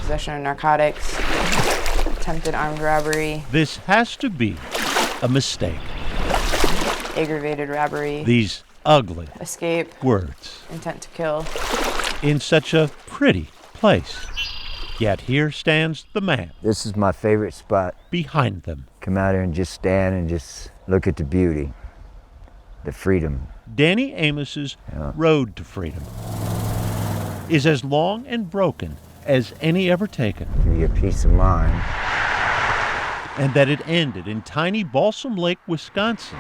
Possession of narcotics, attempted armed robbery. This has to be a mistake. Aggravated robbery. These ugly escape. Words. Intent to kill. In such a pretty place. Yet here stands the man. This is my favorite spot. Behind them. Come out here and just stand and just look at the beauty, the freedom. Danny Amos's road to freedom is as long and broken as any ever taken. Give you a peace of mind. And that it ended in tiny Balsam Lake, Wisconsin,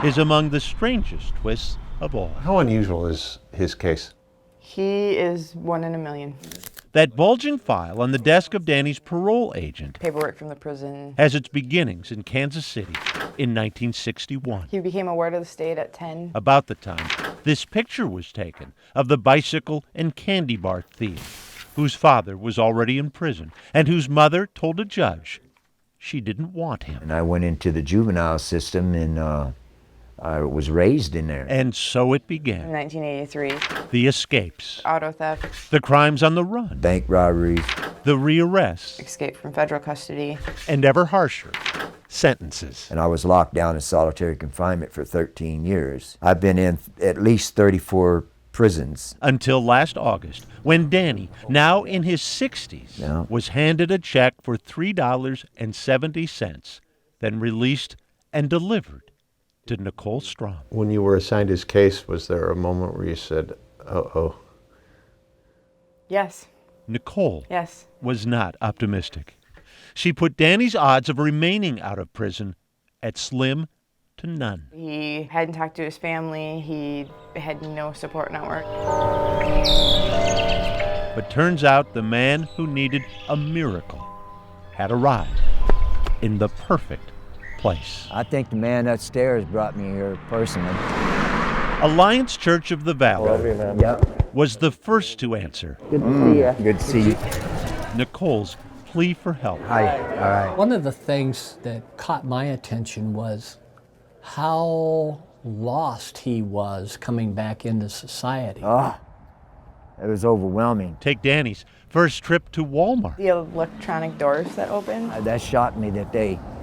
is among the strangest twists of all. How unusual is his case? He is 1 in a million. That bulging file on the desk of Danny's parole agent, Paperwork from the prison, has its beginnings in Kansas City in 1961. He became a ward of the state at 10. About the time this picture was taken of the bicycle and candy bar thief, whose father was already in prison and whose mother told a judge she didn't want him. And I went into the juvenile system and I was raised in there. And so it began. In 1983. The escapes. Auto theft. The crimes on the run. Bank robberies. The rearrests. Escape from federal custody. And ever harsher sentences. And I was locked down in solitary confinement for 13 years. I've been in at least 34 prisons. Until last August, when Danny, now in his 60s, was handed a check for $3.70, then released and delivered to Nicole Strom. When you were assigned his case, was there a moment where you said, uh-oh? Yes. Nicole yes. was not optimistic. She put Danny's odds of remaining out of prison at slim to none. He hadn't talked to his family. He had no support network. But turns out the man who needed a miracle had arrived in the perfect place. I think the man upstairs brought me here personally. Alliance Church of the Valley Yep. was the first to answer. Good to see you. Good to see you. Nicole's plea for help. Hi. All right. One of the things that caught my attention was how lost he was coming back into society. Oh, it was overwhelming. Take Danny's first trip to Walmart. The electronic doors that open. That shocked me that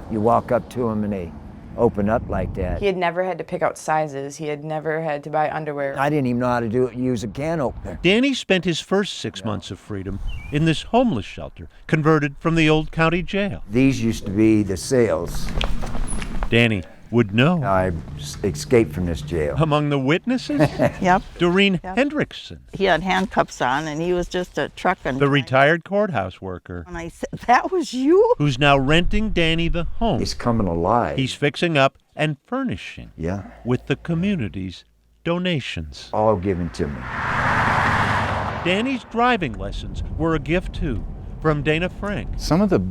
you walk up to them and they open up like that. He had never had to pick out sizes. He had never had to buy underwear. I didn't even know how to use a can opener. Danny spent his first 6 months of freedom in this homeless shelter converted from the old county jail. These used to be the cells. Danny would know. I escaped from this jail. Among the witnesses? Yep. Doreen Hendrickson. He had handcuffs on and he was just a trucking. The retired courthouse worker. And I said, that was you? Who's now renting Danny the home. He's coming alive. He's fixing up and furnishing. Yeah. With the community's donations. All given to me. Danny's driving lessons were a gift too, from Dana Frank. Some of the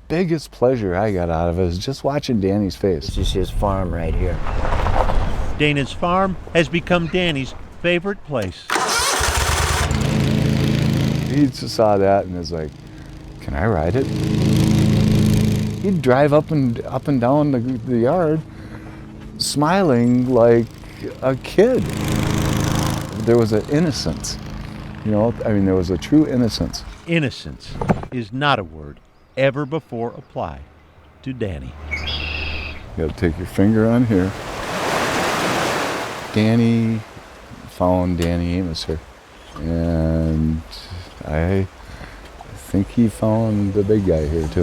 biggest pleasure I got out of it is just watching Danny's face. This is his farm right here. Dana's farm has become Danny's favorite place. He just saw that and was like, can I ride it? He'd drive up and down the yard smiling like a kid. There was an innocence, there was a true innocence. Innocence is not a word ever before applied to Danny. You gotta take your finger on here. Danny found Danny Amos here. And I think he found the big guy here too.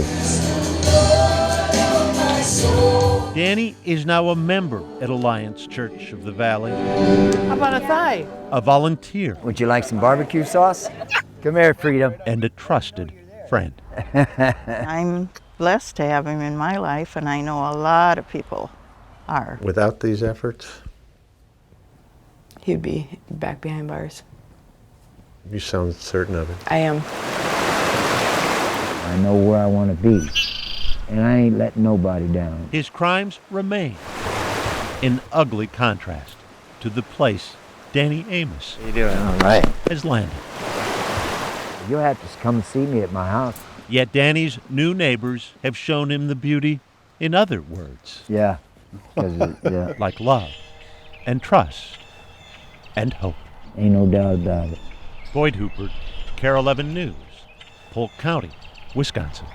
Danny is now a member at Alliance Church of the Valley. How about a thigh? A volunteer. Would you like some barbecue sauce? Come here, Freedom. And a trusted friend. I'm blessed to have him in my life, and I know a lot of people are. Without these efforts? He'd be back behind bars. You sound certain of it. I am. I know where I want to be, and I ain't letting nobody down. His crimes remain in ugly contrast to the place Danny Amos How you doing? All right. has landed. You'll have to come see me at my house. Yet Danny's new neighbors have shown him the beauty in other words, Yeah. 'Cause yeah. like love and trust and hope. Ain't no doubt about it. Boyd Huppert, KARE 11 News, Polk County, Wisconsin.